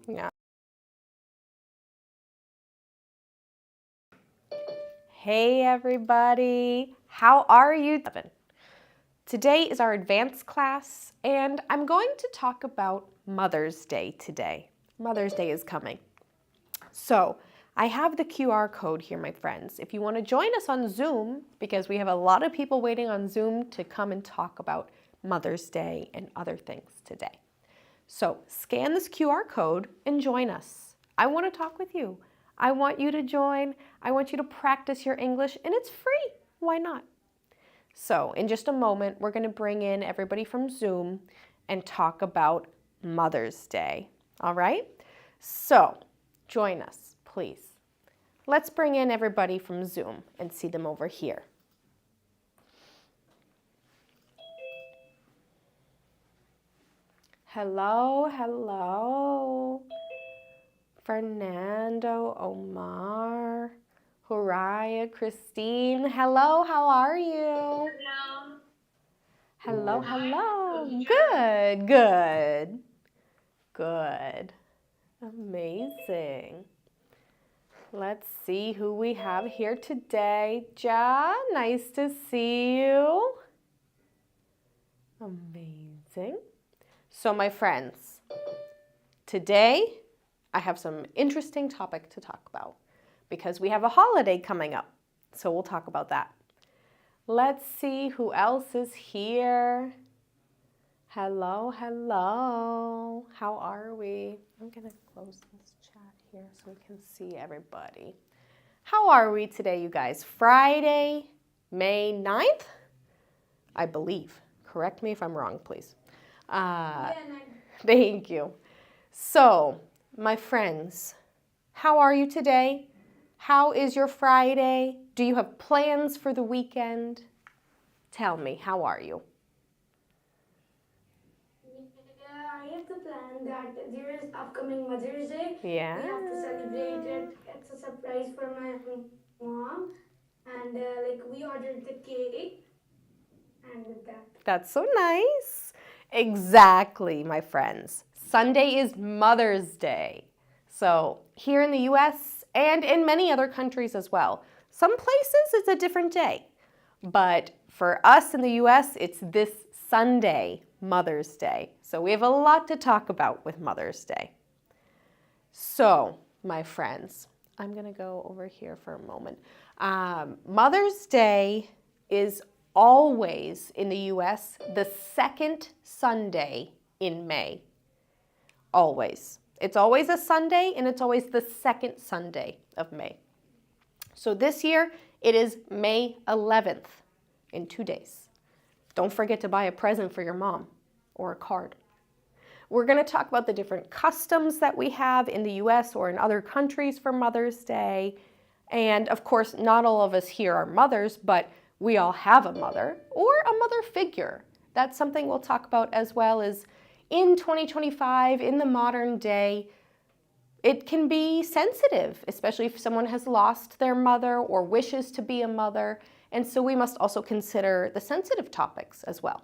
Yeah. Hey everybody, how are you? Today is our advanced class and I'm going to talk about Mother's Day today. Mother's Day is coming. So I have the QR code here, my friends. If you want to join us on Zoom, because we have a lot of people waiting on Zoom to come and talk about Mother's Day and other things today. So scan this QR code and join us. I want to talk with you. I want you to join. I want you to practice your English, and it's free. Why not? So in just a moment, we're going to bring in everybody from Zoom and talk about Mother's Day. All right? So join us, please. Let's bring in everybody from Zoom and see them over here. Hello, hello. Fernando, Omar, Horaya, Christine. Hello, how are you? Hello, hello. Good, good, good. Amazing. Let's see who we have here today. Ja, nice to see you. Amazing. So my friends, today I have some interesting topic to talk about because we have a holiday coming up. So we'll talk about that. Let's see who else is here. Hello, hello. How are we? I'm going to close this chat here so we can see everybody. How are we today, you guys? Friday, May 9th, I believe. Correct me if I'm wrong, please. Thank you. So, my friends, how are you today? How is your Friday? Do you have plans for the weekend? Tell me, how are you? I have the plan that there is upcoming Mother's Day. Yeah. We have to celebrate it. It's a surprise for my mom. And we ordered the cake. And with that. That's so nice. Exactly, my friends. Sunday is Mother's Day. So here in the US and in many other countries as well, some places it's a different day. But for us in the US, it's this Sunday, Mother's Day. So we have a lot to talk about with Mother's Day. So, my friends, I'm going to go over here for a moment. Mother's Day is always in the US the second Sunday in May. Always. It's always a Sunday and it's always the second Sunday of May. So this year it is May 11th in 2 days. Don't forget to buy a present for your mom or a card. We're going to talk about the different customs that we have in the US or in other countries for Mother's Day. And of course, not all of us here are mothers, but we all have a mother or a mother figure. That's something we'll talk about as well as in 2025, in the modern day, it can be sensitive, especially if someone has lost their mother or wishes to be a mother. And so we must also consider the sensitive topics as well.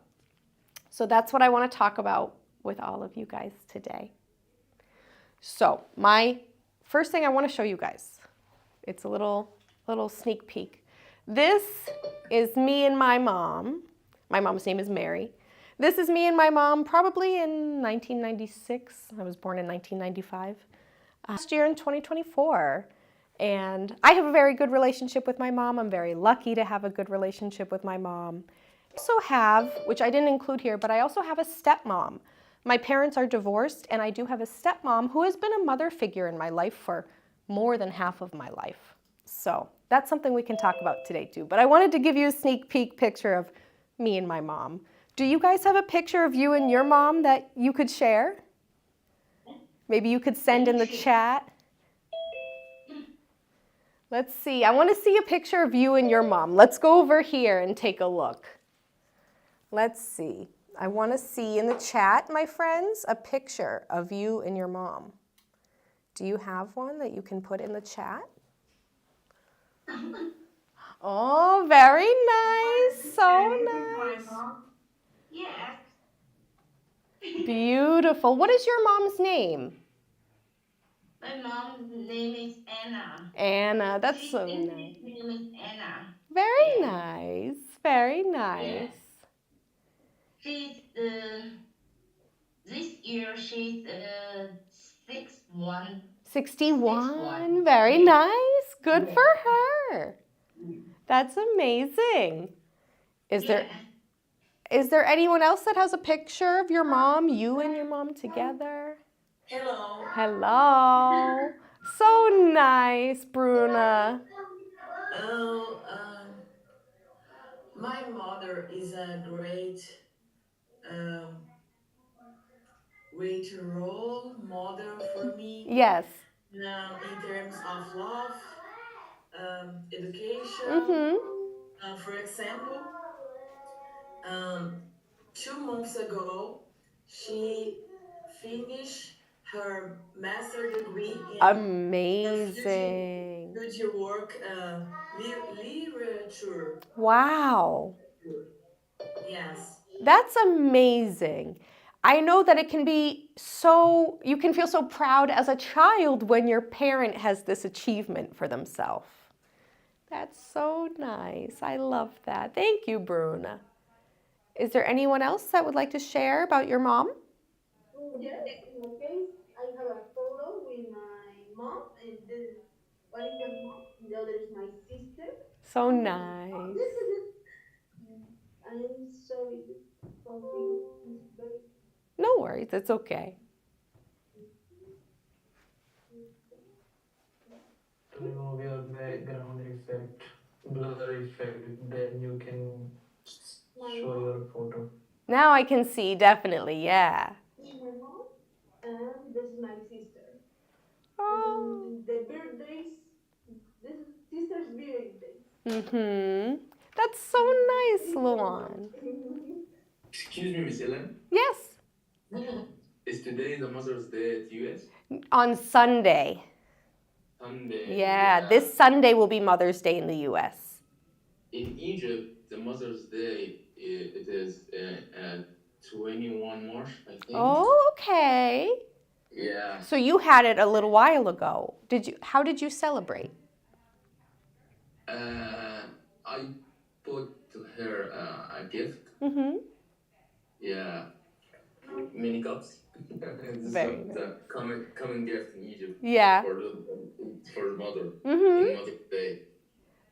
So that's what I want to talk about with all of you guys today. So my first thing I want to show you guys, it's a little sneak peek. This is me and my mom. My mom's name is Mary. This is me and my mom probably in 1996. I was born in 1995. Last year in 2024. And I have a very good relationship with my mom. I'm very lucky to have a good relationship with my mom. I also have, which I didn't include here, but I also have a stepmom. My parents are divorced, and I do have a stepmom who has been a mother figure in my life for more than half of my life. So that's something we can talk about today too. But I wanted to give you a sneak peek picture of me and my mom. Do you guys have a picture of you and your mom that you could share? Maybe you could send in the chat. Let's see. I want to see a picture of you and your mom. Let's go over here and take a look. Let's see. I want to see in the chat, my friends, a picture of you and your mom. Do you have one that you can put in the chat? Oh, very nice. So nice. Yes. Beautiful. What is your mom's name? My mom's name is Anna. Anna, that's She's so nice. English name is Anna. Very Yeah, nice. Very yeah. nice. She's this year she's 6'1". 61. Very Yeah, nice. Good yeah, for her. That's amazing. Is yeah. there is there anyone else that has a picture of your mom, you and your mom together? Hello. Hello. So nice, Bruna. Oh, my mother is a um, great role model for me Yes. in terms of love, education. Mhm. For example, um, 2 months ago, she finished her master degree in the Amazing. future work literature. Wow. Yes. That's amazing. I know that it can be so, you can feel so proud as a child when your parent has this achievement for themselves. That's so nice. I love that. Thank you, Bruna. Is there anyone else that would like to share about your mom? Yes, in my case, I have a photo with my mom, and one is my mom, and the other is my sister. So nice. I am sorry, the computer is very. No worries, it's okay. Remove your background effect, blur effect, then you can My show mom, your photo. Now I can see, definitely, yeah. this is my mom, and this is my sister. This Oh. is the birthdays. This is sister's birthdays. Mm-hmm. That's so nice, Luan. Excuse me, Miss Ellen. Yes, Is today the Mother's Day at US? on Sunday. Sunday, Yeah, yeah. this Sunday will be Mother's Day in the US. In Egypt, the Mother's Day it is 21 March, I think. Oh, okay. Yeah. So you had it a little while ago. How did you celebrate? I put to her a gift. Mm-hmm. Yeah, mini cups. This is Very a nice. common gift in Egypt Yeah. for the mother in Mm-hmm. Mother's Day.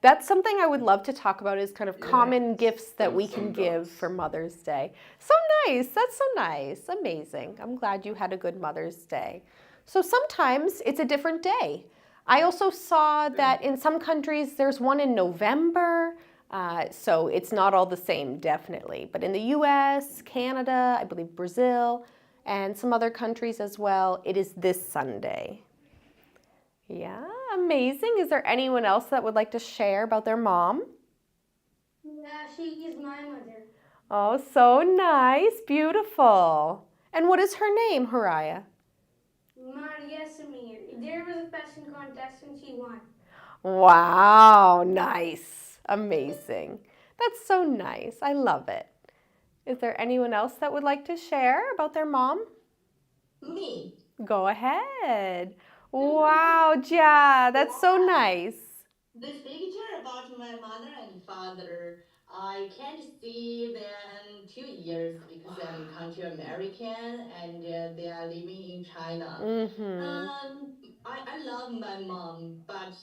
That's something I would love to talk about is kind of Yeah, common gifts that we can some give cups. for Mother's Day. So nice. That's so nice. Amazing. I'm glad you had a good Mother's Day. So sometimes it's a different day. I also saw Yeah. that in some countries there's one in November. So it's not all the same, definitely. But in the US, Canada, I believe Brazil, and some other countries as well, it is this Sunday. Yeah, amazing. Is there anyone else that would like to share about their mom? Yeah, she is my mother. Oh, so nice. Beautiful. And what is her name, Haraya? Maria Samir. There was a fashion contest and she won. Wow, nice. Amazing. That's so nice. I love it. Is there anyone else that would like to share about their mom? Me. Go ahead. Wow, Ja, that's so nice. The picture about my mother and father, I can't see them 2 years because I'm country American and they are living in China. Mm-hmm. I love my mom, but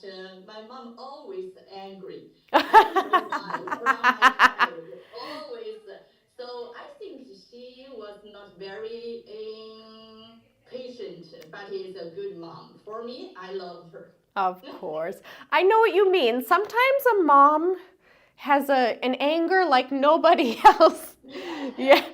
my mom always angry. Angry eyes around my head, always. So I think she was not very patient, but is a good mom. For me, I love her. Of course. I know what you mean. Sometimes a mom has an anger like nobody else. Yes. Yeah.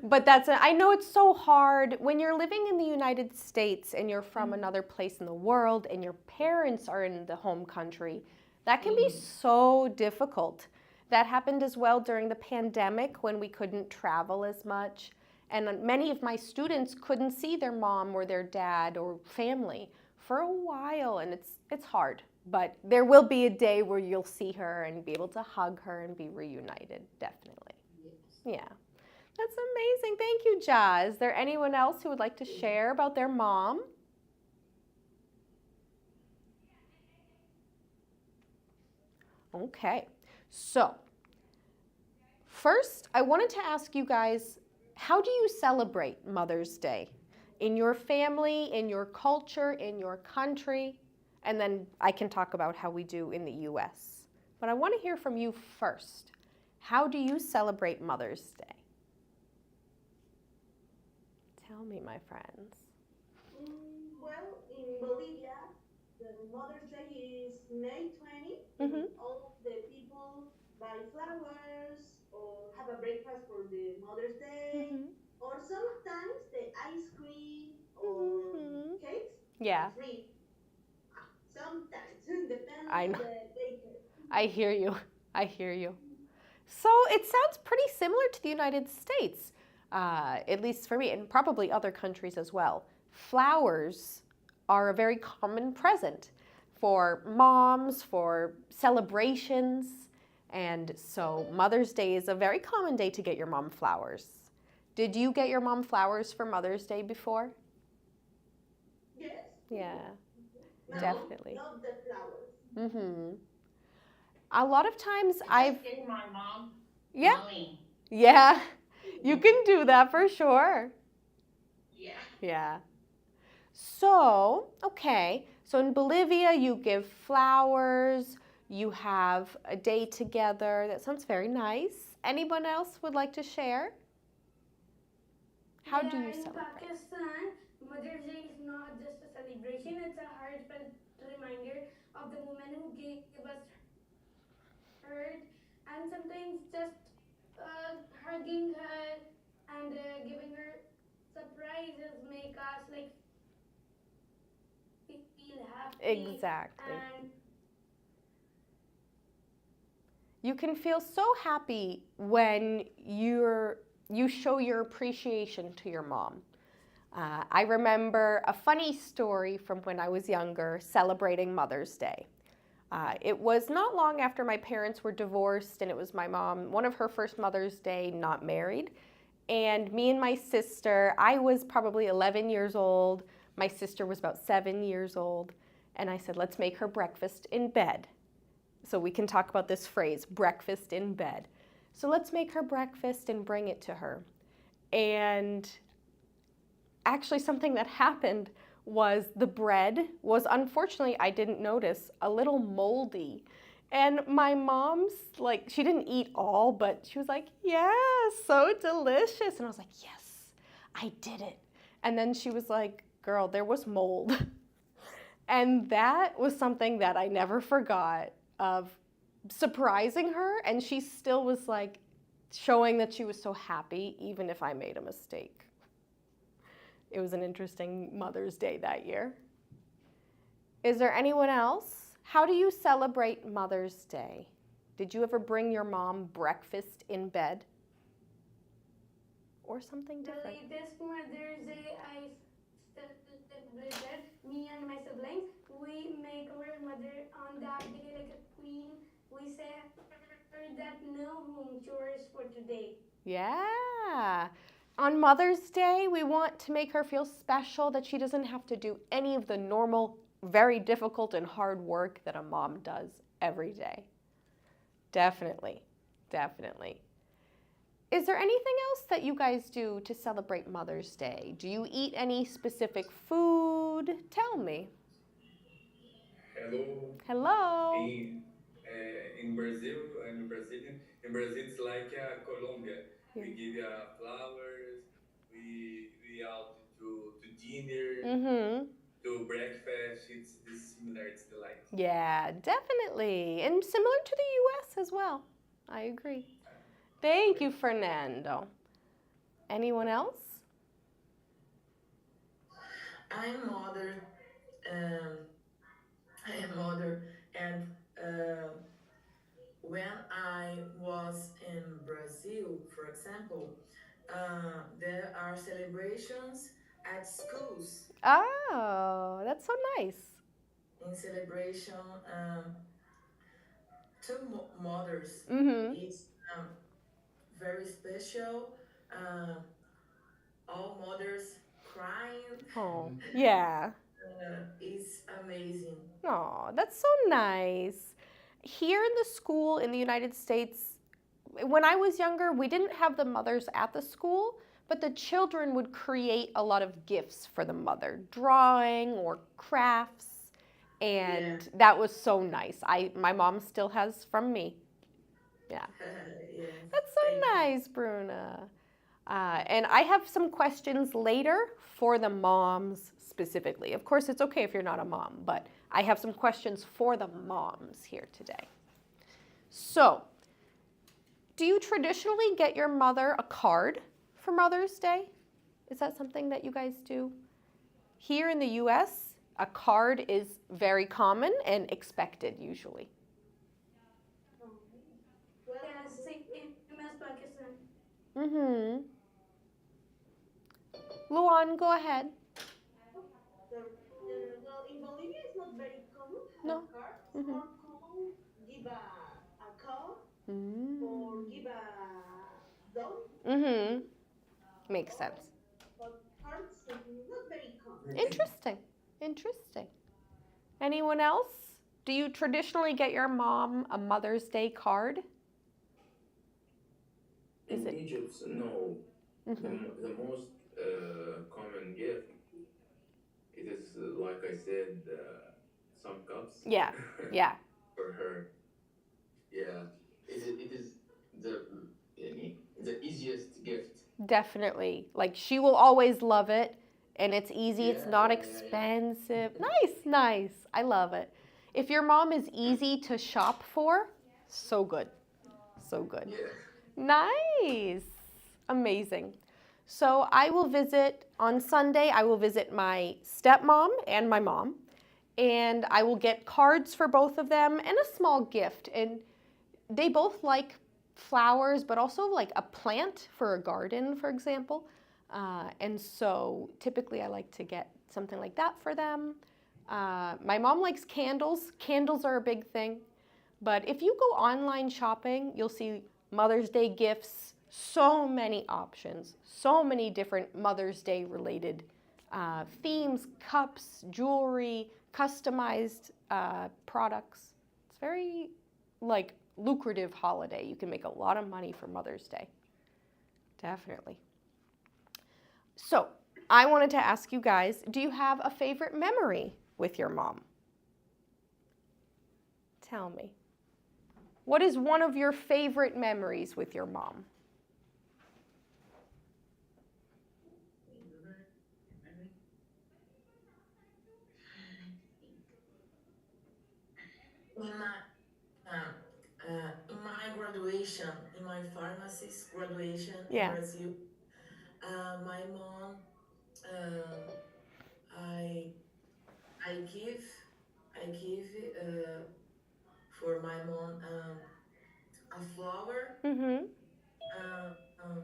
But I know it's so hard when you're living in the United States and you're from another place in the world and your parents are in the home country. That can be so difficult. That happened as well during the pandemic when we couldn't travel as much. And many of my students couldn't see their mom or their dad or family for a while, and it's hard. But there will be a day where you'll see her and be able to hug her and be reunited, definitely. Yes. Yeah. That's amazing. Thank you, Ja. Is there anyone else who would like to share about their mom? Okay. So, first, I wanted to ask you guys, how do you celebrate Mother's Day? In your family, in your culture, in your country? And then I can talk about how we do in the US. But I want to hear from you first. How do you celebrate Mother's Day? Tell me, my friends. Well, in Bolivia, the Mother's Day is May 20, and Mm-hmm. all the people buy flowers or have a breakfast for the Mother's Day, Mm-hmm. or sometimes the ice cream or Mm-hmm. cakes are Yeah, free. Sometimes, I depending know. the baker. I hear you. I hear you. So it sounds pretty similar to the United States, at least for me, and probably other countries as well. Flowers are a very common present for moms, for celebrations, and so Mother's Day is a very common day to get your mom flowers. Did you get your mom flowers for Mother's Day before? Yes, Yeah, my mom definitely. loved the flowers. Mm-hmm. A lot of times I I've, just gave my mom yeah, money. yeah, you can do that for sure. Yeah. Yeah. So, okay. So in Bolivia, you give flowers, you have a day together. That sounds very nice. Anyone else would like to share? How do Yeah, you in celebrate? Pakistan, Mother's Day is not just a celebration, it's a heartfelt reminder of the woman who gave us hurt, and sometimes just hugging her and giving her surprises make us like feel happy Exactly. and You can feel so happy when you show your appreciation to your mom. I remember a funny story from when I was younger celebrating Mother's Day. It was not long after my parents were divorced, and it was my mom, one of her first Mother's Day, not married. And me and my sister, I was probably 11 years old. My sister was about 7 years old. And I said, let's make her breakfast in bed. So we can talk about this phrase, breakfast in bed. So let's make her breakfast and bring it to her. And actually, something that happened was the bread was, unfortunately, I didn't notice, a little moldy. And my mom's, like, she didn't eat all, but she was like, yeah, so delicious. And I was like, yes, I did it. And then she was like, girl, there was mold. And that was something that I never forgot of surprising her. And she still was like showing that she was so happy, even if I made a mistake. It was an interesting Mother's Day that year. Is there anyone else? How do you celebrate Mother's Day? Did you ever bring your mom breakfast in bed? Or something the different? latest Mother's Day I celebrated, me and my siblings, we make our mother on that day like a queen. We say her that no home chores for today. Yeah. On Mother's Day, we want to make her feel special, that she doesn't have to do any of the normal, very difficult and hard work that a mom does every day. Definitely. Definitely. Is there anything else that you guys do to celebrate Mother's Day? Do you eat any specific food? Tell me. Hello. Hello. In Brazil, I'm Brazilian. In Brazil, it's like Colombia. Yeah. We give flowers. We out to dinner, Mm-hmm. to breakfast. It's this similar. It's the like. Yeah, definitely. And similar to the US as well. I agree. Thank you, Fernando. Anyone else? I'm mother. Um, I am mother, and uh, when I was in Brazil, for example, there are celebrations at schools. Oh, that's so nice. In celebration, two mothers. Mm-hmm. It's very special. Uh, all mothers crying. Oh, yeah. It's amazing. Oh, that's so nice. here in the school in the United States, when I was younger, we didn't have the mothers at the school, but the children would create a lot of gifts for the mother, drawing or crafts, and that was so nice. My mom still has from me. Yeah. Yes, That's so thank you. nice, Bruna. And I have some questions later for the moms specifically. Of course, it's okay if you're not a mom, but I have some questions for the moms here today. So, do you traditionally get your mother a card for Mother's Day? Is that something that you guys do? Here in the US, a card is very common and expected usually. Well, Yeah, same as Pakistan. Mm-hmm. Luan, go ahead. sorry. Well, in Bolivia, it's not very common have No. cards. Mm-hmm. More common give a call or Mm. give a doll, Mm-hmm. Makes sense. but cards not very common. Interesting. Interesting. Anyone else? Do you traditionally get your mom a Mother's Day card? Is In it? Egypt, no. Mm-hmm. The most common gift, it is like I said, some cups Yeah. Yeah. for her. Yeah, it is the the easiest gift. Definitely. Like she will always love it and it's easy, it's Yeah, not yeah, yeah, yeah. expensive. Nice, nice. I love it. If your mom is easy to shop for, so good. So good. Yeah. Nice. Amazing. So I will visit on Sunday, I will visit my stepmom and my mom, and I will get cards for both of them and a small gift. And they both like flowers, but also like a plant for a garden, for example. And so typically I like to get something like that for them. My mom likes candles. Candles are a big thing. But if you go online shopping, you'll see Mother's Day gifts, so many options, so many different Mother's Day related themes, cups, jewelry, customized products. It's very like lucrative holiday. You can make a lot of money for Mother's Day. Definitely. So I wanted to ask you guys, do you have a favorite memory with your mom? Tell me. What is one of your favorite memories with your mom? In my uh, in my graduation, in my pharmacist graduation in Yeah. Brazil, my mom, um, I I give I give for my mom a flower. Mm-hmm. Uh, um,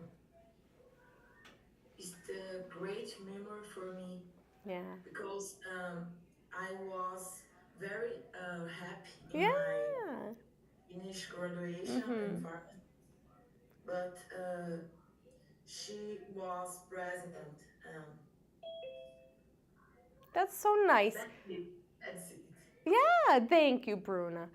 it's the great memory for me Yeah. because I was very happy in my Yeah. finish graduation in Mm-hmm. pharmacy, but she was present. That's so nice. That's it. That's it. Yeah, thank you, Bruna.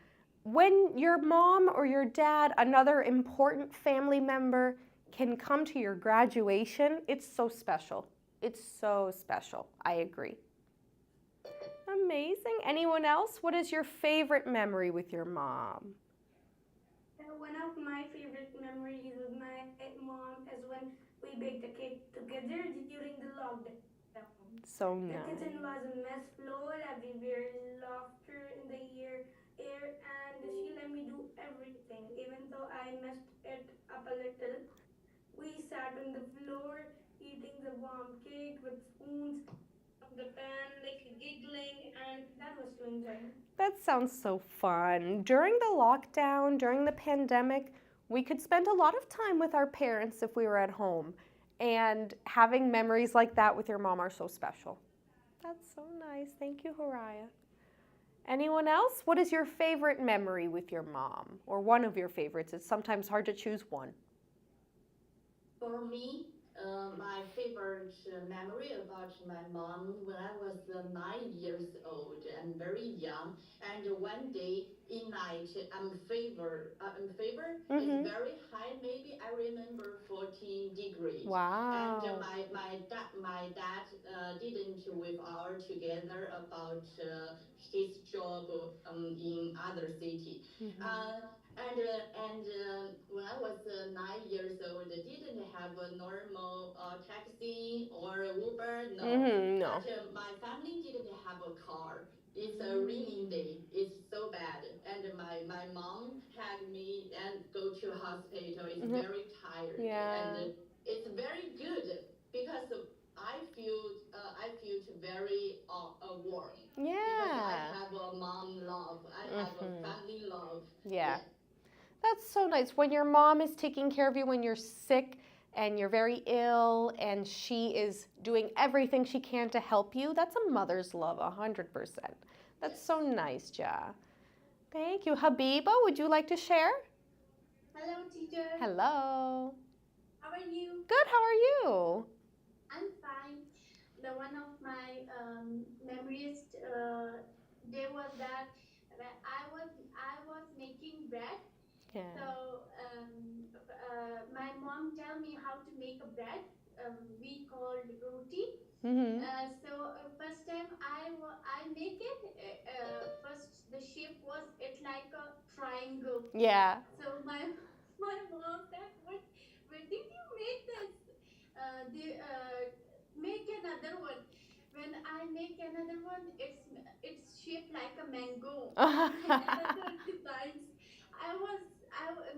When your mom or your dad, another important family member, can come to your graduation, it's so special. It's so special. I agree. Amazing. Anyone else? What is your favorite memory with your mom? One of my favorite memories with my mom is when we baked a cake together during the lockdown. So The nice. kitchen was a mess, floor everywhere, laughter in the air, and she let me do everything, even though I messed it up a little. We sat on the floor, eating the warm cake with spoons from the pan, like giggling, and that was so enjoying. That sounds so fun. During the lockdown, during the pandemic, we could spend a lot of time with our parents if we were at home. And having memories like that with your mom are so special. That's so nice. Thank you, Horaya. Anyone else? What is your favorite memory with your mom? Or one of your favorites? It's sometimes hard to choose one. For me, My favorite memory about my mom when I was 9 years old and very young. And one day in night, I'm fever. It's Mm-hmm. very high. Maybe I remember 14 degrees. And Wow. my dad didn't with our together about his job in other city. Mm-hmm. Uh, and when I was 9 years old, I didn't have a normal taxi or Uber. No, Mm-hmm. No. but my family didn't have a car. It's a raining day. It's so bad, and my mom had me and go to hospital. It's Mhm. very tired, and Yeah. it's very good because I feel very warm because I Yeah. have a mom love. I have a Mm-hmm. family love. Yeah. Yeah. That's so nice. When your mom is taking care of you when you're sick and you're very ill and she is doing everything she can to help you, that's a mother's love, 100%. That's so Yes. nice, Ja. Thank you. Habiba, would you like to share? Hello, teacher. Hello. How are you? Good, how are you? I'm fine. The one of my memories day was that when I was making bread. Yeah. So my mom tell me how to make a bread. We called roti. Mm-hmm. First time I make it. First the shape was it like a triangle. Yeah. So my mom said, "What? Where did you make this? Make another one." When I make another one, it's shaped like a mango and another designs.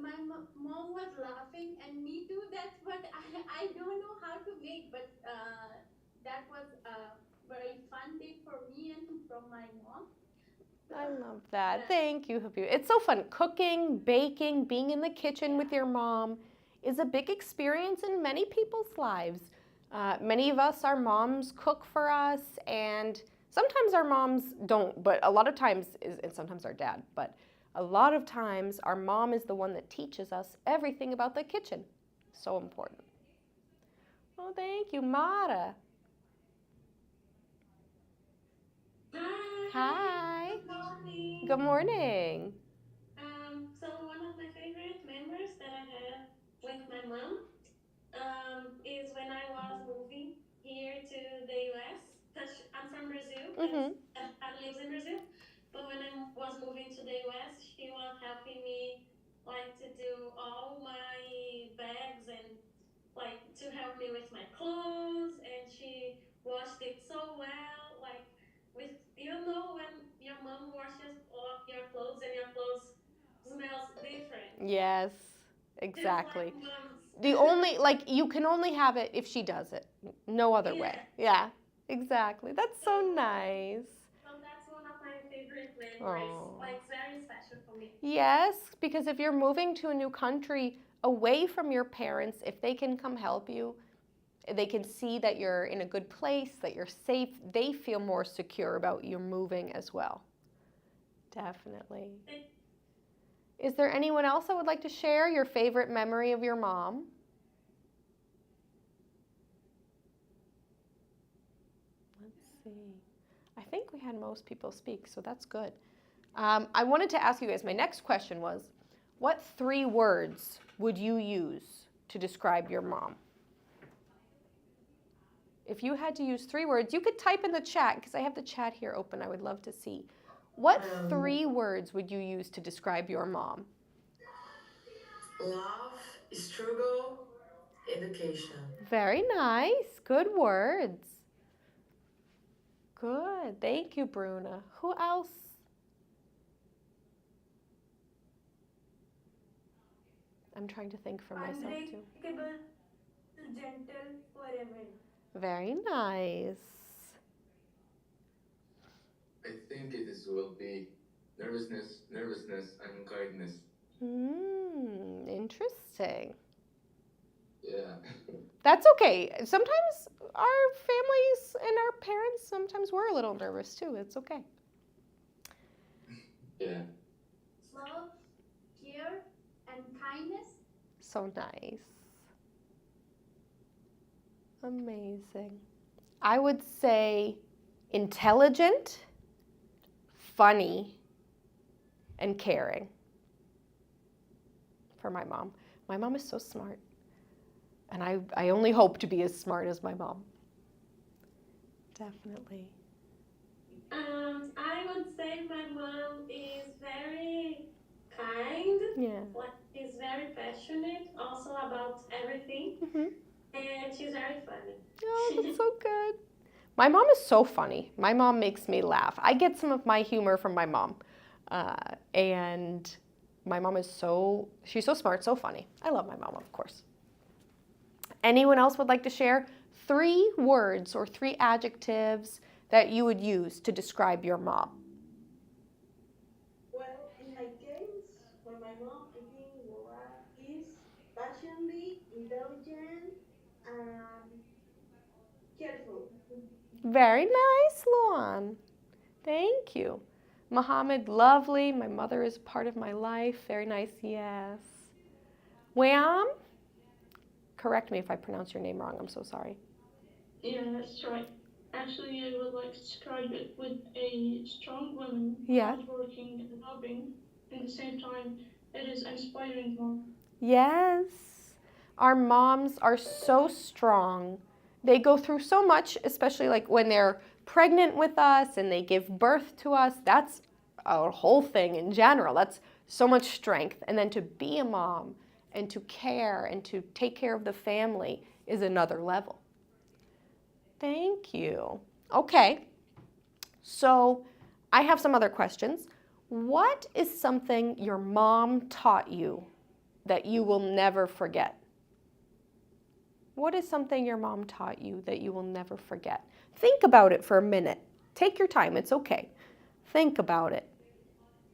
My mom was laughing and me too. That's what I don't know how to make, but that was a very fun day for me and from my mom. I love that. That Thank you, Habiba. It's so fun. Cooking, baking, being in the kitchen with yeah. your mom is a big experience in many people's lives. Many of us, our moms cook for us, and sometimes our moms don't, but a lot of times, and sometimes our dad, but a lot of times our mom is the one that teaches us everything about the kitchen. So important. Oh, thank you, Mara. Hi, Hi. good morning. Good morning. So one of my favorite memories that I have with my mom is when I was moving here to the US. Because I'm from Brazil, but Mm-hmm. I live in Brazil. But when I was moving to the US, she was helping me like to do all my bags and like to help me with my clothes, and she washed it so well, like with when your mom washes all your clothes and your clothes smells different. Yes, Just like exactly. mom's. The only, like, you can only have it if she does it. No other way. Yeah. Yeah, exactly. That's So so nice. so that's one of my favorite memories. Oh. Like it's very special for me. Yes, because if you're moving to a new country away from your parents, if they can come help you, they can see that you're in a good place, that you're safe, they feel more secure about you moving as well. Definitely. Is there anyone else that would like to share your favorite memory of your mom? Let's see. I think we had most people speak, so that's good. I wanted to ask you guys, my next question was, what 3 words would you use to describe your mom? If you had to use 3 words, you could type in the chat, because I have the chat here open. I would love to see. What Um, 3 words would you use to describe your mom? love, struggle, education. Very nice. Good words. Good. Thank you, Bruna. Who else? I'm trying to think for myself too. Unbreakable, gentle, forever. Very nice. I think will be nervousness, and kindness. Interesting. Yeah. That's okay. Sometimes our families and our parents, sometimes we're a little nervous too. It's okay. Yeah. Love, care, and kindness. So nice. Amazing. I would say intelligent, funny, and caring for my mom. My mom is so smart. And I only hope to be as smart as my mom. Definitely. I would say my mom is very kind. Yeah. Like she's very passionate also about everything. Mm-hmm. And she's very funny. Oh, that's so good. My mom is so funny. My mom makes me laugh. I get some of my humor from my mom. And my mom is she's so smart, so funny. I love my mom, of course. Anyone else would like to share 3 words or 3 adjectives that you would use to describe your mom? Well, in my case, for my mom, I think is passionately intelligent and careful. Very nice, Luan. Thank you. Mohammed, lovely. My mother is part of my life. Very nice, yes. Wayam? Correct me if I pronounce your name wrong. I'm so sorry. Yeah, that's right. Actually, I would like to describe it with a strong woman, Yeah. hardworking and loving. At the same time, it is an inspiring mom. Yes. Our moms are so strong. They go through so much, especially like when they're pregnant with us and they give birth to us. That's a whole thing in general. That's so much strength. And then to be a mom and to care and to take care of the family is another level. Thank you. Okay. So I have some other questions. What is something your mom taught you that you will never forget? What is something your mom taught you that you will never forget? Think about it for a minute. Take your time, it's okay. Think about it.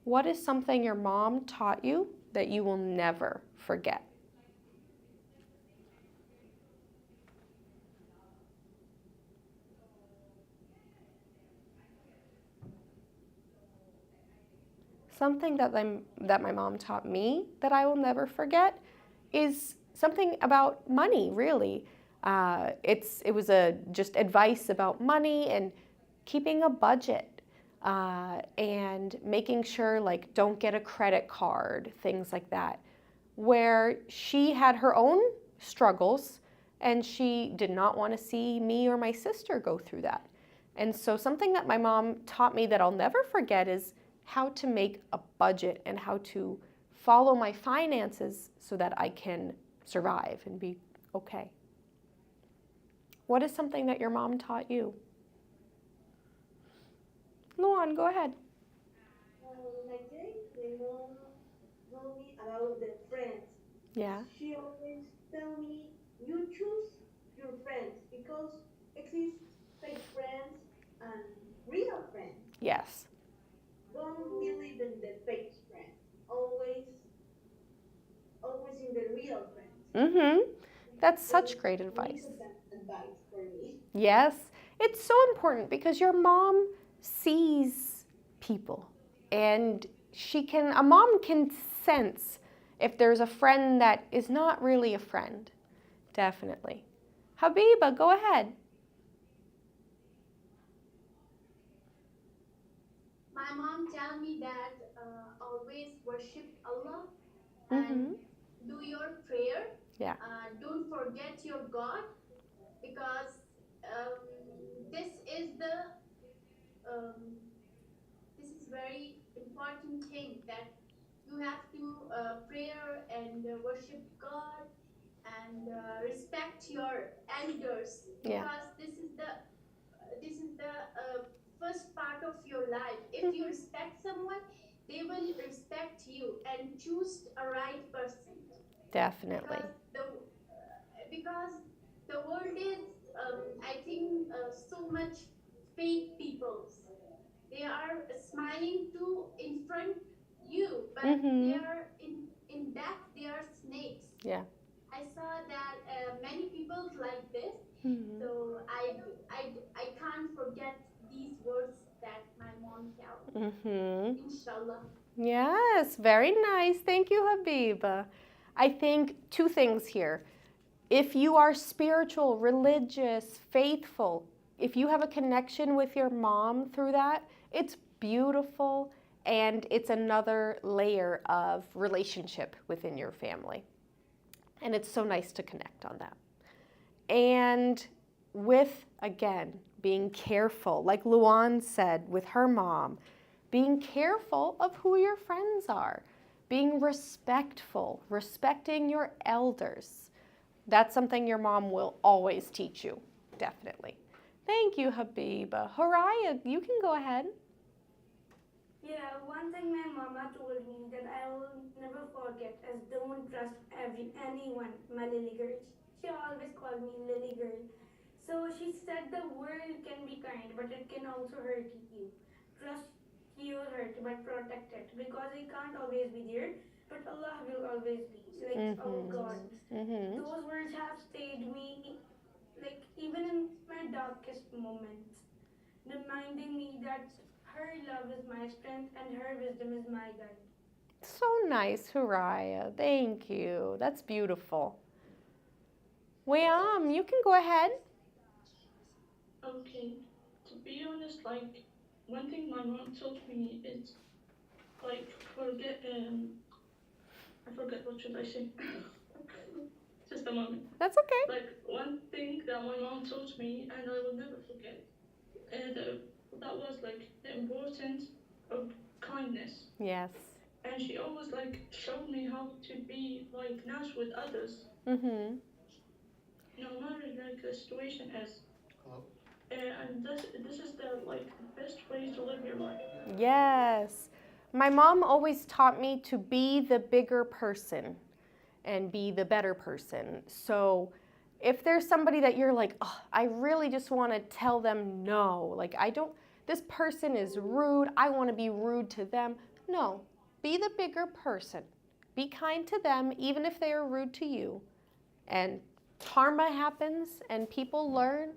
What is something your mom taught you that you will never forget? Something that my mom taught me that I will never forget is something about money, really. It was just advice about money and keeping a budget and making sure, like, don't get a credit card, things like that, where she had her own struggles and she did not want to see me or my sister go through that. And so something that my mom taught me that I'll never forget is how to make a budget and how to follow my finances so that I can survive and be okay. What is something that your mom taught you? Luan, go ahead. In my case, my mom told me about the friends. Yeah. She always tell me, you choose your friends because exist fake friends and real friends. Yes. Don't believe in the fake friends. Always in the real friends. Mm-hmm. That's such great advice. Advice for me. Yes. It's so important because your mom sees people and a mom can sense if there's a friend that is not really a friend. Definitely. Habiba, go ahead. My mom tell me that always worship Allah Mm-hmm. and do your prayer. Yeah. Don't forget your God because this is the this is very important thing that you have to prayer and worship God and respect your elders Yeah. because this is the first part of your life. If you respect someone, they will respect you and choose a right person. Definitely. Because the world is, I think, so much fake peoples. They are smiling to in front you, but they are in depth they are snakes. Yeah. I saw that many people like this, so I can't forget these words that my mom tells. Inshallah. Yes, very nice. Thank you, Habiba. I think 2 things here. If you are spiritual, religious, faithful, if you have a connection with your mom through that, it's beautiful and it's another layer of relationship within your family. And it's so nice to connect on that. And with, again, being careful, like Luan said with her mom, being careful of who your friends are, being respectful, respecting your elders. That's something your mom will always teach you, definitely. Thank you, Habiba. Haraya, you can go ahead. Yeah, one thing my mama told me that I will never forget is don't trust anyone, my lily girl. She always called me lily girl. So she said the world can be kind, but it can also hurt you. Trust your hurt, but protect it because He can't always be there, but Allah will always be, like our God. Those words have stayed me, like even in my darkest moments, reminding me that her love is my strength and her wisdom is my guide. So nice, Haraya. Thank you. That's beautiful. Wayam, you can go ahead. Okay. To be honest, like one thing my mom taught me is like I forget what should I say. Just a moment. That's okay. Like one thing that my mom taught me and I will never forget. That was like the importance of kindness. Yes. And she always like showed me how to be like nice with others. No matter like the situation is. And this is the like best way to live your life. Yes. My mom always taught me to be the bigger person and be the better person. So if there's somebody that you're like, oh, I really just want to tell them no, like this person is rude, I want to be rude to them. No, be the bigger person. Be kind to them, even if they are rude to you. And karma happens and people learn.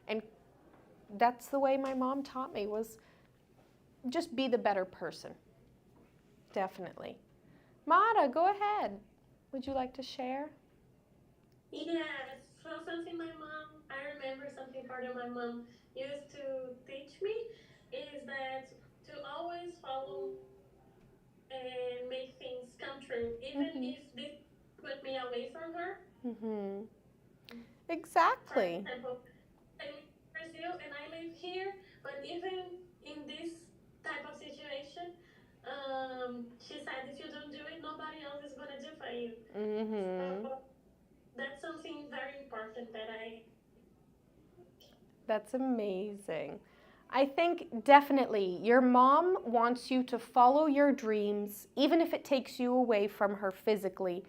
And that's the way my mom taught me, was just be the better person. Definitely. Mara, go ahead. Would you like to share? Yes, so something my mom, I remember something part of my mom used to teach me is that to always follow and make things come true, even if this put me away from her. Exactly. For example, I live in Brazil and I live here, but even in this type of situation, she said if you don't do it, nobody else is gonna do for you. So that's something very important that I. That's amazing. I think definitely your mom wants you to follow your dreams, even if it takes you away from her physically.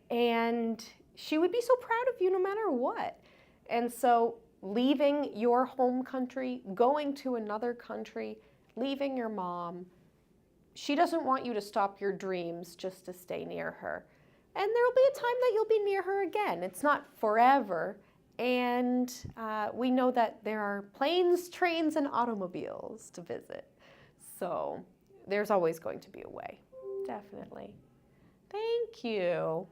And she would be so proud of you no matter what. And so leaving your home country, going to another country, leaving your mom, she doesn't want you to stop your dreams just to stay near her. And there will be a time that you'll be near her again. It's not forever. And we know that there are planes, trains, and automobiles to visit. So there's always going to be a way. Definitely. Thank you.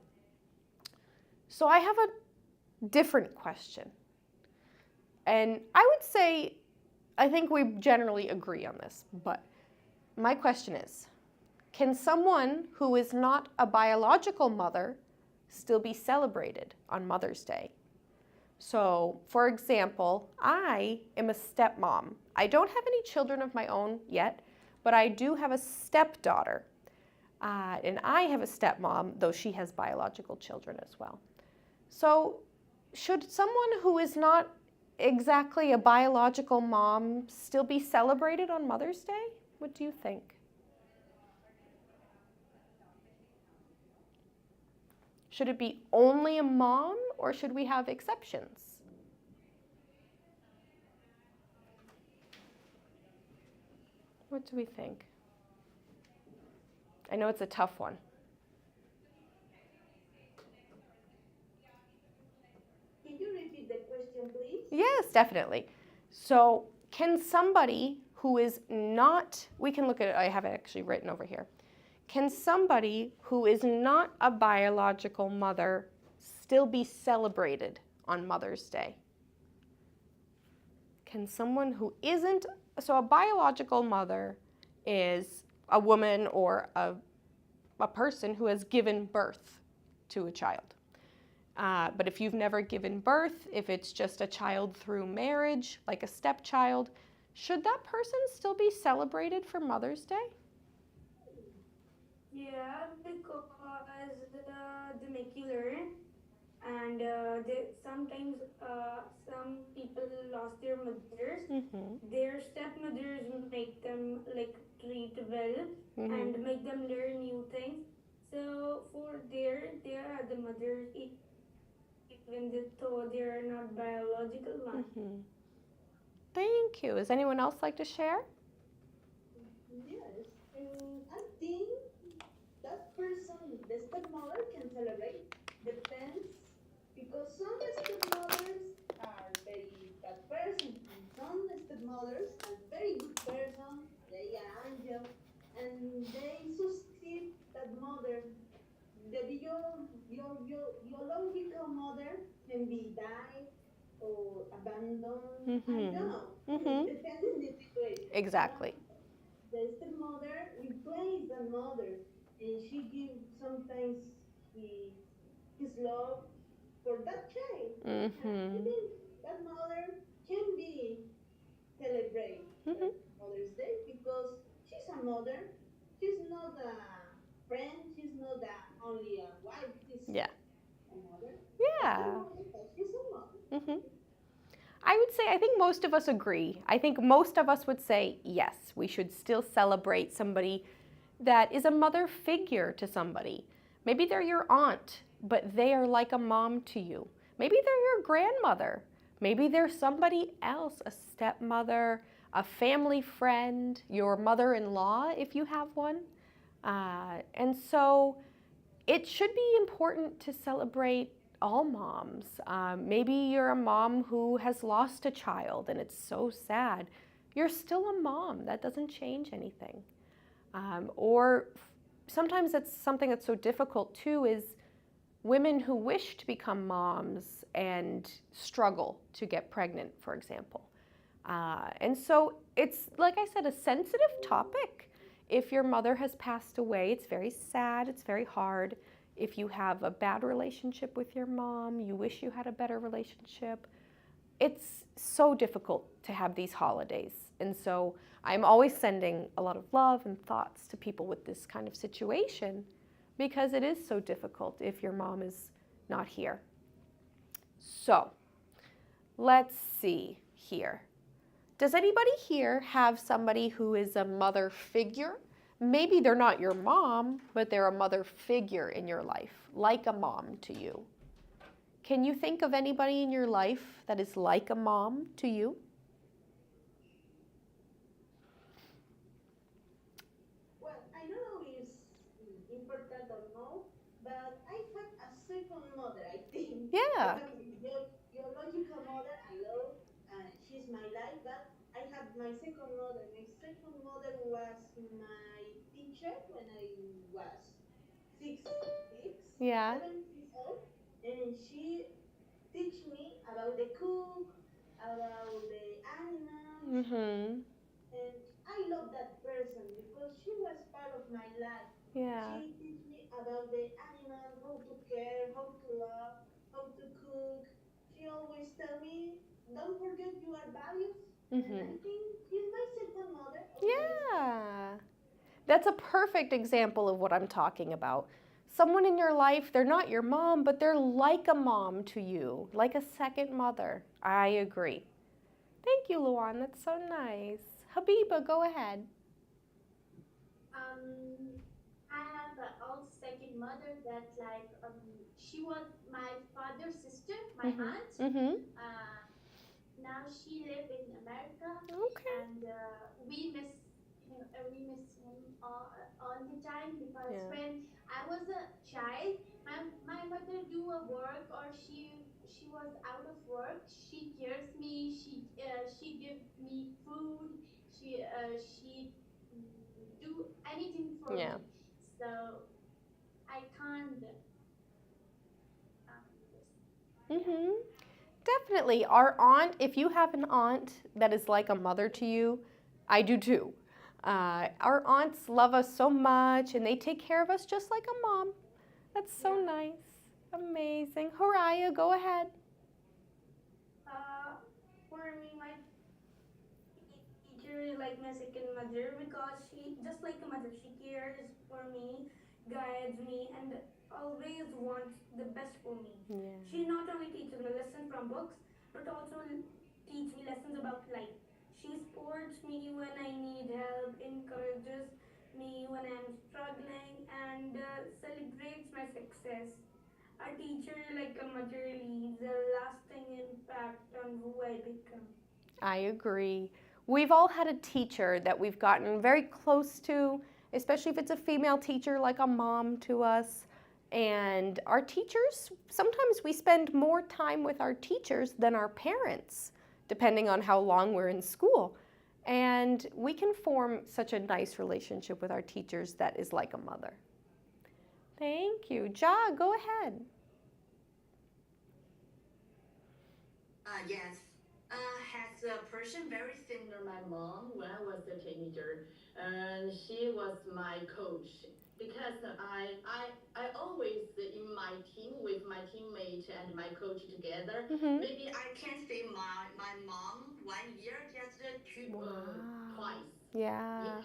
So I have a different question. And I would say, I think we generally agree on this, but my question is, can someone who is not a biological mother still be celebrated on Mother's Day? So, for example, I am a stepmom. I don't have any children of my own yet, but I do have a stepdaughter. And I have a stepmom, though she has biological children as well. So, should someone who is not exactly a biological mom still be celebrated on Mother's Day? What do you think? Should it be only a mom, or should we have exceptions? What do we think? I know it's a tough one. Can you repeat the question, please? Yes, definitely. So, can somebody who is not, we can look at it, I have it actually written over here. Can somebody who is not a biological mother still be celebrated on Mother's Day? Can someone who isn't, so a biological mother is a woman or a person who has given birth to a child. But if you've never given birth, if it's just a child through marriage, like a stepchild, should that person still be celebrated for Mother's Day? Yeah, because they make you learn, and sometimes some people lost their mothers. Their stepmothers make them like treat well and make them learn new things. So for they are the mothers, even though they are not biological ones. Thank you. Does anyone else like to share? Yes, I think that person, the stepmother, can celebrate. Depends, because some stepmothers are very bad person, and some stepmothers are very good person. They are angel, and they succeed that mother. Your logical mother can be died or abandoned. I don't know. Depends on the situation. Exactly. The stepmother replaces the mother, and she gives sometimes his, his love for that child. I think that mother can be celebrate Mother's Day because she's a mother. She's not a friend. She's not only a wife. She's a mother. Yeah. A mother, but she's a mother. I would say, I think most of us agree. I think most of us would say, yes, we should still celebrate somebody that is a mother figure to somebody. Maybe they're your aunt, but they are like a mom to you. Maybe they're your grandmother. Maybe they're somebody else, a stepmother, a family friend, your mother-in-law if you have one. And so it should be important to celebrate all moms. Maybe you're a mom who has lost a child and it's so sad. You're still a mom. That doesn't change anything. Or sometimes it's something that's so difficult too is women who wish to become moms and struggle to get pregnant, for example. And so it's, like I said, a sensitive topic. If your mother has passed away, it's very sad, it's very hard. If you have a bad relationship with your mom, you wish you had a better relationship. It's so difficult to have these holidays. And so I'm always sending a lot of love and thoughts to people with this kind of situation because it is so difficult if your mom is not here. So let's see here. Does anybody here have somebody who is a mother figure? Maybe they're not your mom, but they're a mother figure in your life, like a mom to you. Can you think of anybody in your life that is like a mom to you? Well, I don't know if it's important or no, but I have a second mother, I think. Yeah. I have your biological mother, I love, she's my life, but I have my second mother. My second mother was my teacher when I was 6 weeks, Yeah. 7 years old, and she teach me about the cook, about the animals, and I love that person because she was part of my life. Yeah. She teach me about the animal, how to care, how to love, how to cook. She always tell me, don't forget your values. And I think she's my second mother. Always. Yeah. That's a perfect example of what I'm talking about. Someone in your life, they're not your mom, but they're like a mom to you, like a second mother. I agree. Thank you, Luan. That's so nice. Habiba, go ahead. I have an old second mother that she was my father's sister, my aunt. Now she live in America, Okay. and we miss him all the time because when I was a child, my mother do a work or she was out of work. She cares me. She give me food. She do anything for me. So I can't Mm-hmm. Definitely. Our aunt, if you have an aunt that is like a mother to you, I do too. Our aunts love us so much and they take care of us just like a mom. That's so nice. Amazing. Horaya, go ahead. For me, my teacher is like my second mother because she, just like a mother, she cares for me, guides me, and always wants the best for me. Yeah. She not only teaches me lessons from books, but also teach me lessons about life. She supports me when I need help, encourages me when I'm struggling, and celebrates my success. A teacher like a mother leaves a lasting impact on who I become. I agree. We've all had a teacher that we've gotten very close to, especially if it's a female teacher like a mom to us. And our teachers, sometimes we spend more time with our teachers than our parents, depending on how long we're in school. And we can form such a nice relationship with our teachers that is like a mother. Thank you. Ja, go ahead. Yes. Has a person very similar to my mom when I was a teenager, and she was my coach because I always in my team with my teammate and my coach together. Mm-hmm. Maybe I can see my mom 1 year just twice. Yeah.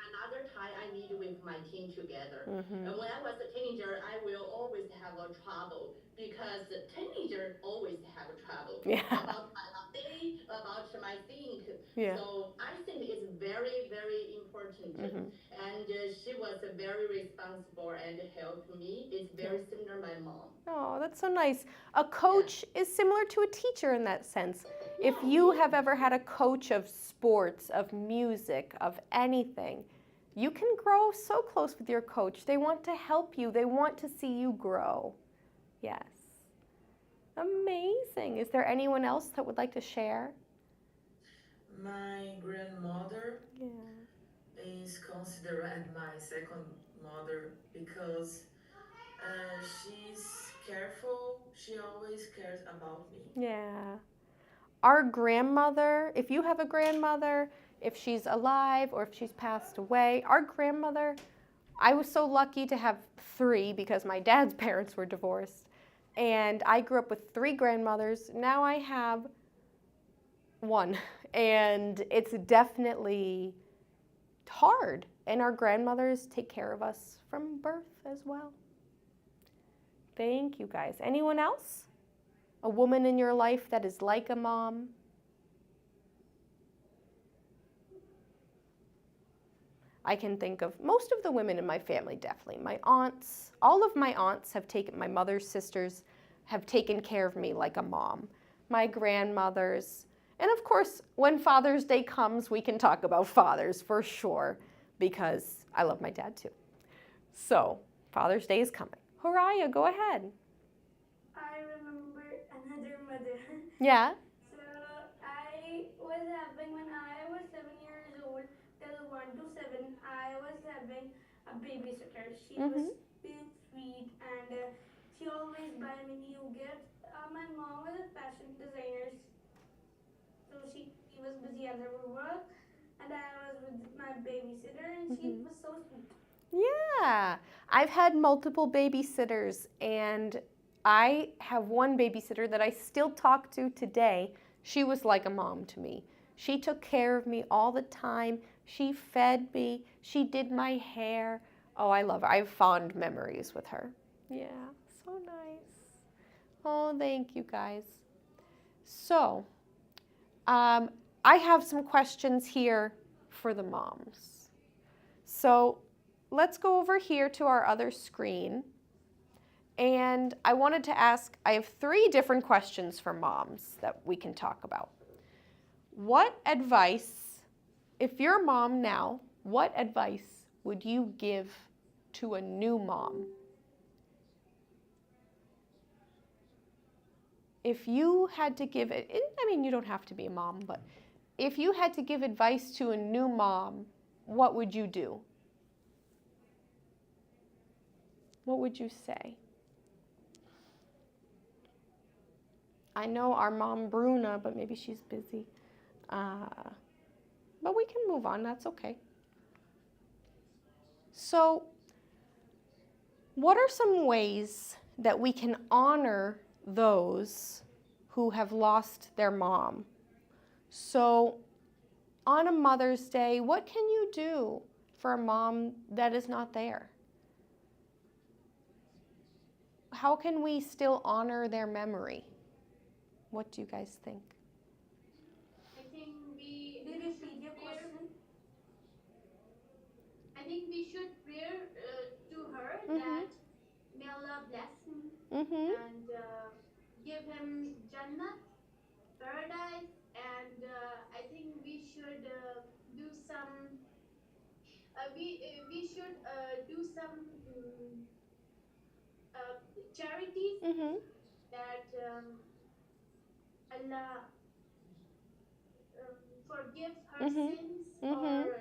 Another time I meet with my team together. Mm-hmm. And when I was a teenager, I will always have a trouble because teenager always have a trouble Yeah. about my day, about my think. Yeah. So I think it's very, very important. Mm-hmm. And she was very responsible and helped me. It's very similar to my mom. Oh, that's so nice. A coach is similar to a teacher in that sense. If you have ever had a coach of sports, of music, of anything, you can grow so close with your coach. They want to help you. They want to see you grow. Yes. Amazing. Is there anyone else that would like to share? My grandmother is considered my second mother because she's careful. She always cares about me. Yeah. Our grandmother, if you have a grandmother, if she's alive or if she's passed away, our grandmother, I was so lucky to have 3 because my dad's parents were divorced. And I grew up with 3 grandmothers. Now I have 1. And it's definitely hard. And our grandmothers take care of us from birth as well. Thank you guys. Anyone else? A woman in your life that is like a mom? I can think of most of the women in my family, definitely. My aunts, all of my aunts have taken, my mother's sisters have taken care of me like a mom. My grandmothers. And of course, when Father's Day comes, we can talk about fathers for sure, because I love my dad too. So, Father's Day is coming. Horaya, go ahead. I remember another mother. Yeah? So I was having, when I was 7 years old, till 1 to 7, I was having a babysitter. She was being sweet and she always buy me new gifts. My mom was a fashion designer, so she was busy at her work, and I was with my babysitter, and she was so sweet. Yeah, I've had multiple babysitters, and I have one babysitter that I still talk to today. She was like a mom to me. She took care of me all the time. She fed me. She did my hair. Oh, I love her. I have fond memories with her. Yeah, so nice. Oh, thank you guys. So, I have some questions here for the moms. So, let's go over here to our other screen. And I wanted to ask, I have 3 different questions for moms that we can talk about. What advice, if you're a mom now, what advice would you give to a new mom? If you had to give it, I mean, you don't have to be a mom, but if you had to give advice to a new mom, what would you do? What would you say? I know our mom Bruna, but maybe she's busy. But we can move on, that's okay. So, what are some ways that we can honor those who have lost their mom? So, on a Mother's Day, what can you do for a mom that is not there? How can we still honor their memory? What do you guys think? I think we Will you should repeat your pray. question? I think we should pray to her Mm-hmm. that may Allah bless him Mm-hmm. and give him Jannat, paradise, and I think we should do some. We should do some charities Mm-hmm. that Allah forgive her Mm-hmm. sins Mm-hmm. or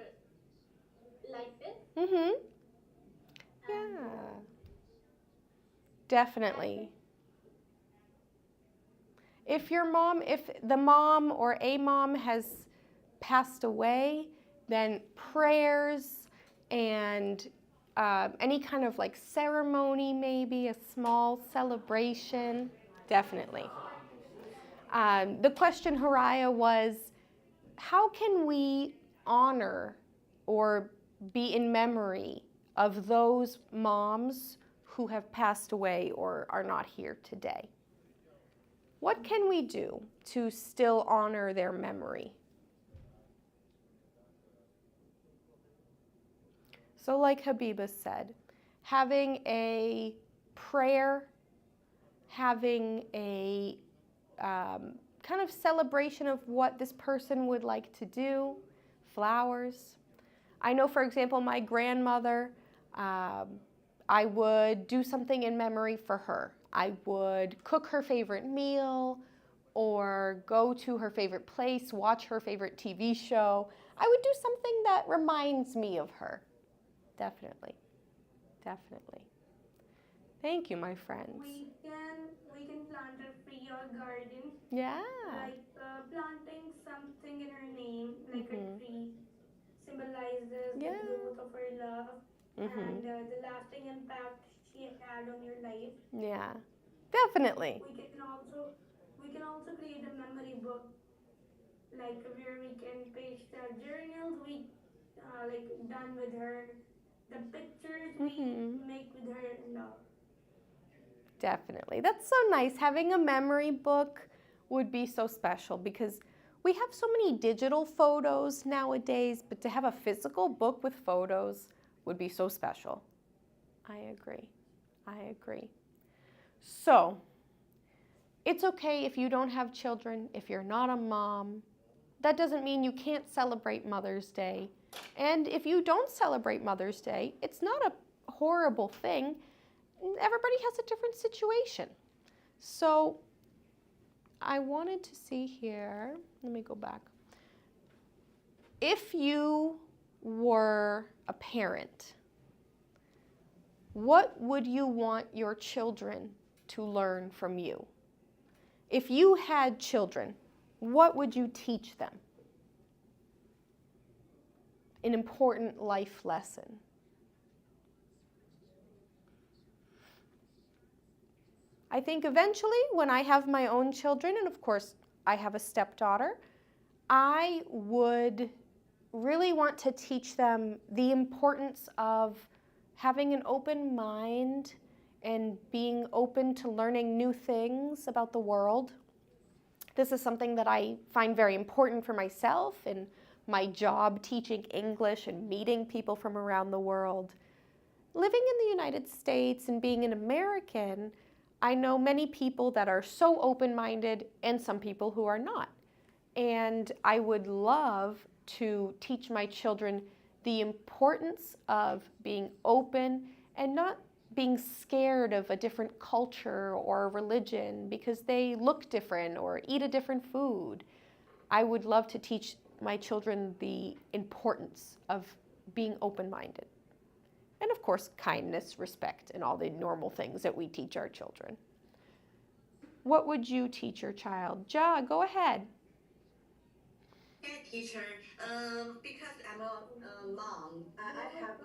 like this. Mm-hmm. And, Yeah. Definitely. If the mom or a mom has passed away, then prayers and any kind of like ceremony, maybe a small celebration, definitely. The question, Haraya, was how can we honor or be in memory of those moms who have passed away or are not here today? What can we do to still honor their memory? So like Habiba said, having a prayer, having a kind of celebration of what this person would like to do, flowers. I know, for example, my grandmother, I would do something in memory for her. I would cook her favorite meal or go to her favorite place, watch her favorite TV show. I would do something that reminds me of her. Definitely. Definitely. Thank you, my friends. We can plant a tree or garden. Yeah. Like planting something in her name, like Mhm. a tree, symbolizes Yeah. the growth of her love Mhm. and the lasting impact she had on your life. Yeah. Definitely. We can also create a memory book, like where we can paste the journals we like done with her, the pictures we Mhm. make with her, and all. Definitely. That's so nice. Having a memory book would be so special because we have so many digital photos nowadays, but to have a physical book with photos would be so special. I agree. I agree. So, it's okay if you don't have children, if you're not a mom. That doesn't mean you can't celebrate Mother's Day. And if you don't celebrate Mother's Day, it's not a horrible thing. Everybody has a different situation. So I wanted to see here, let me go back. If you were a parent, what would you want your children to learn from you? If you had children, what would you teach them? An important life lesson. I think eventually when I have my own children, and of course I have a stepdaughter, I would really want to teach them the importance of having an open mind and being open to learning new things about the world. This is something that I find very important for myself in my job teaching English and meeting people from around the world. Living in the United States and being an American, I know many people that are so open-minded and some people who are not. And I would love to teach my children the importance of being open and not being scared of a different culture or religion because they look different or eat a different food. I would love to teach my children the importance of being open-minded. And of course, kindness, respect, and all the normal things that we teach our children. what would you teach your child? Ja, go ahead. Okay, teacher. Because I'm a mom, I have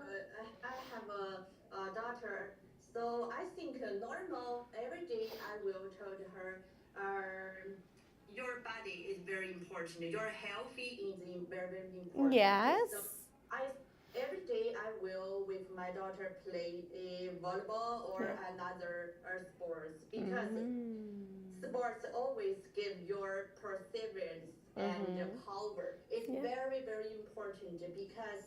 a daughter. So I think normal every day I will tell to her, your body is very important. Your healthy is very very important. So Yes. I every day I will with my daughter play a volleyball or Yeah. another sports because Mm. sports always give your perseverance and power. It's Yeah. very, very important because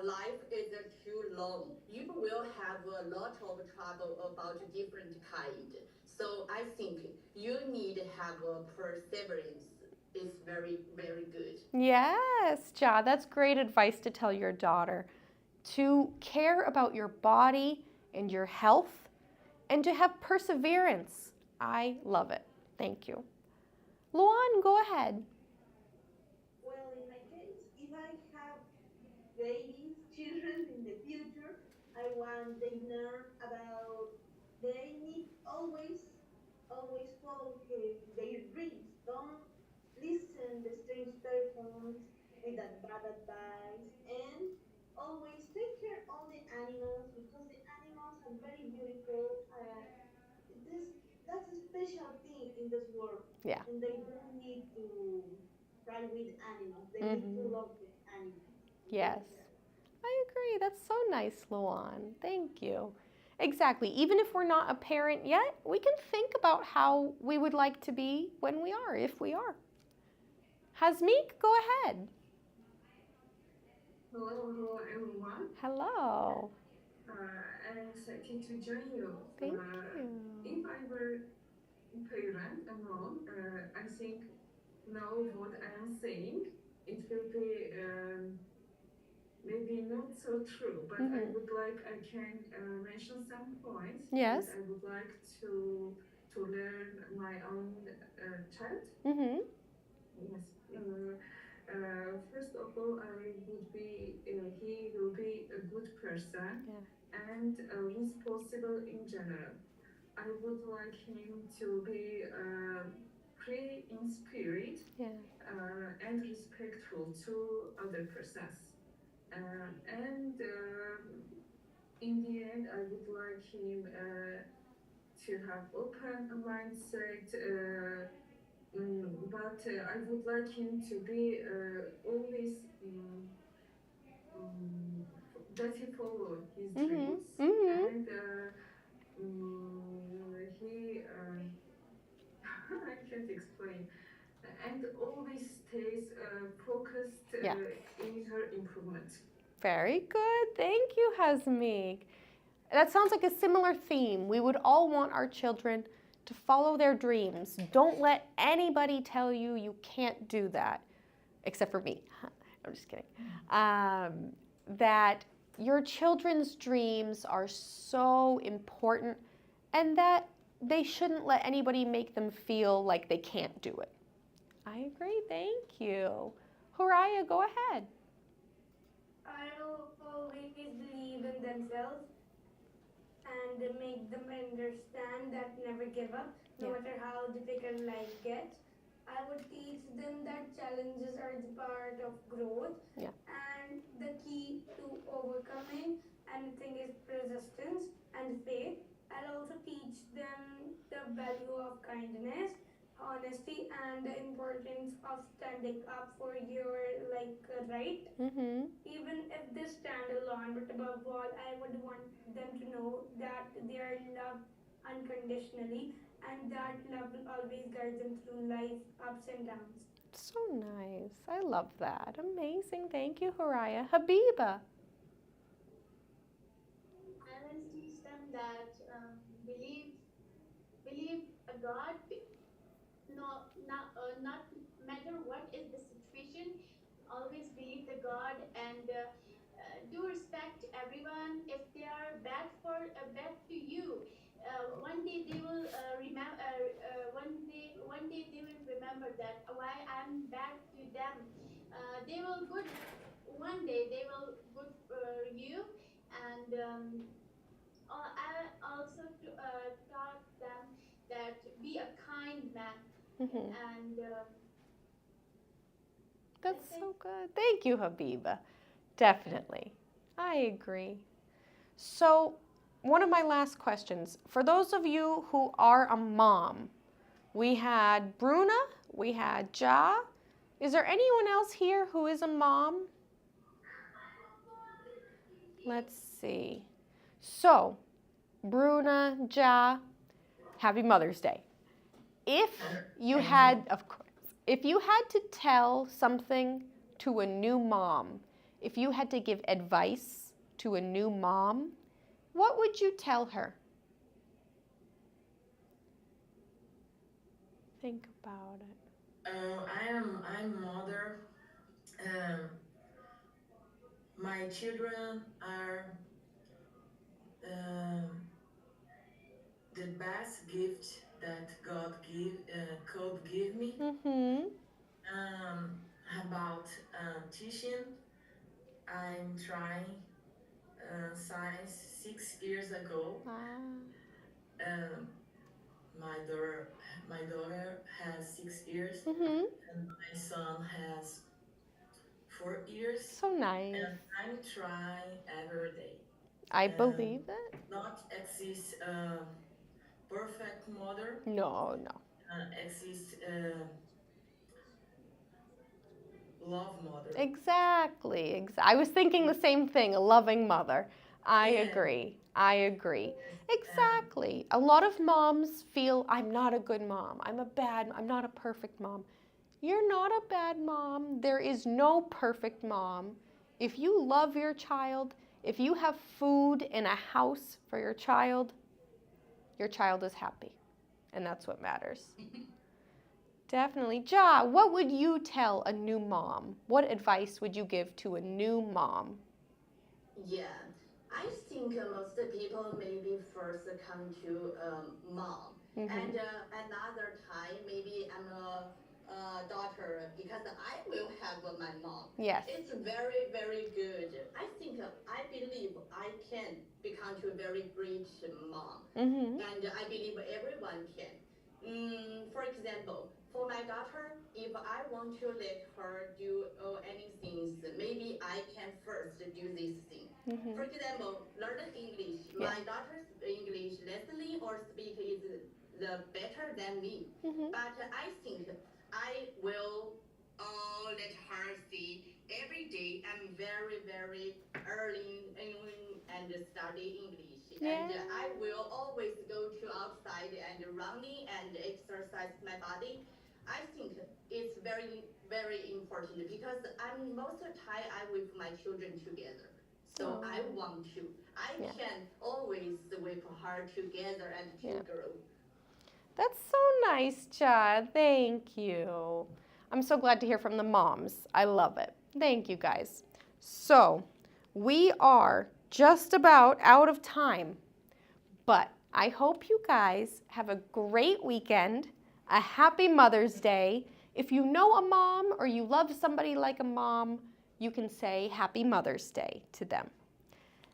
life is too long. You will have a lot of trouble about different kind. So I think you need to have a perseverance. It's very, very good. Yes, Ja, that's great advice to tell your daughter. To care about your body and your health and to have perseverance. I love it. Thank you. Luan, go ahead. Well, in my case, if I have babies, children in the future, I want they learn about they need always follow their dreams. Don't listen the strange persons with that bad advice, and always take care all the animals because the animals are very beautiful. This that's a special thing in this world, Yeah. and they don't need to cry with animals. They need to Mm-hmm. love the animals and Yes. take care. I agree. That's so nice, Luan. Thank you. Exactly. Even if we're not a parent yet, we can think about how we would like to be when we are, if we are. Hasmeek, go ahead. Hello everyone. Hello. I'm excited to join you. Thank If you. I were parent alone, I think know what I am saying. It will be maybe not so true, but I Mm-hmm. would like I can mention some points Yes. that I would like to learn my own child. Mm-hmm. Yes. First of all, I would be he will be a good person Yeah. and responsible in general. I would like him to be free in spirit Yeah. and respectful to other persons. And in the end, I would like him to have open mindset. But I would like him to be always that he follow his Mm-hmm. dreams Mm-hmm. and he I can't explain and always stays focused Yeah. in her improvement. Very good. Thank you, Hasmeek. That sounds like a similar theme. We would all want our children to follow their dreams. Don't let anybody tell you you can't do that, except for me. I'm just kidding. That your children's dreams are so important and that they shouldn't let anybody make them feel like they can't do it. I agree. Thank you. Horaya, go ahead. I'll always believe in themselves and make them understand that never give up, no Yeah. matter how difficult life gets. I would teach them that challenges are the part of growth Yeah. and the key to overcoming anything is persistence and faith. I'll also teach them the value of kindness, honesty, and the importance of standing up for your right Mm-hmm. even if they stand alone. But above all, I would want them to know that they are loved unconditionally and that love will always guide them through life's ups and downs. So nice. I love that. Amazing. Thank you, Horaya. Habiba. I will teach them that believe a God. Not matter what is the situation, always believe the God and do respect everyone. If they are bad to you, one day they will remember. One day they will remember that why I'm bad to them. They will good. One day they will good for you, and I also taught them that be And That's that's it. so good. Thank you, Habiba. Definitely. I agree. So, one of my last questions. For those of you who are a mom, we had Bruna, we had Ja. Is there anyone else here who is a mom? Let's see. So, Bruna, Ja, happy Mother's Day. If you Thank had, of course, if you had to tell something to a new mom, if you had to give advice to a new mom, what would you tell her? Think about it. I'm mother. Um, my children are um, the best gift that God could give me. Mm-hmm. About teaching, I'm trying since 6 years ago. Wow. Um, my daughter has 6 years, Mm-hmm. and my son has 4 years, So nice. and I'm trying every day. I Um, believe it. Not exist perfect mother, No, no. exist love mother. Exactly. I was thinking the same thing, a loving mother. I Yeah, agree. I agree. yes, Exactly. A lot of moms feel I'm not a good mom. I'm not a perfect mom. You're not a bad mom. There is no perfect mom. If you love your child, if you have food in a house for your child is happy. And that's what matters. Definitely. Ja, what would you tell a new mom? What advice would you give to a new mom? Yeah, I think most people maybe first come to mom, Mm-hmm. and another time maybe I'm a, daughter because I will have my mom. Yes. It's very very good. I think I believe I can become to a very great mom, Mm-hmm. and I believe everyone can. For example, for my daughter, if I want to let her do anything, maybe I can first do this thing. Mm-hmm. For example, learn English. Yeah. My daughter's English listening or speak is the better than me. Mm-hmm. But I think I will let her see every day I'm very, very early and study English. Yeah. And I will always go to outside and running and exercise my body. I think it's very, very important because I'm most of the time I with my children together. So I Oh. want to. I Yeah. can always with her together and to Yeah. grow. That's so nice, Ja. Thank you. I'm so glad to hear from the moms. I love it. Thank you, guys. So, we are just about out of time, but I hope you guys have a great weekend, a happy Mother's Day. If you know a mom or you love somebody like a mom, you can say Happy Mother's Day to them.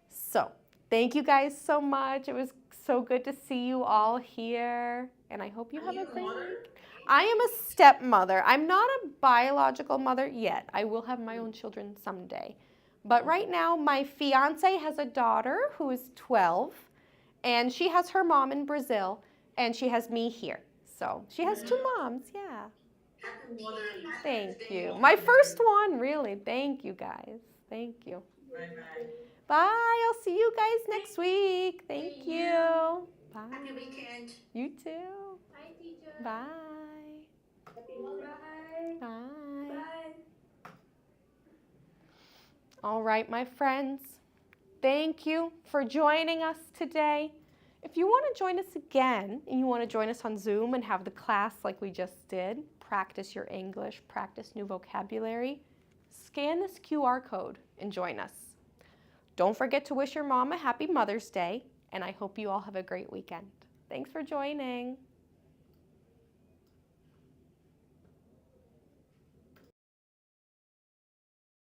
So, thank you guys so much. It was so good to see you all here, and I hope you Are have you a a great mother? week. I am a stepmother. I'm not a biological mother yet. I will have my own children someday. But right now, my fiance has a daughter who is 12, and she has her mom in Brazil, and she has me here. So she has two moms, yeah. Happy Mother's Thank Day, you. My mother. first one, really. Thank you, guys. Thank you. Bye bye. Bye. I'll see you guys next week. Thank See you. you. Bye. Happy weekend. You too. Bye, teacher. Bye. Happy Mother's Day. Bye. Bye. Bye. All right, my friends. Thank you for joining us today. If you want to join us again and you want to join us on Zoom and have the class like we just did, practice your English, practice new vocabulary, scan this QR code and join us. Don't forget to wish your mom a happy Mother's Day, and I hope you all have a great weekend. Thanks for joining.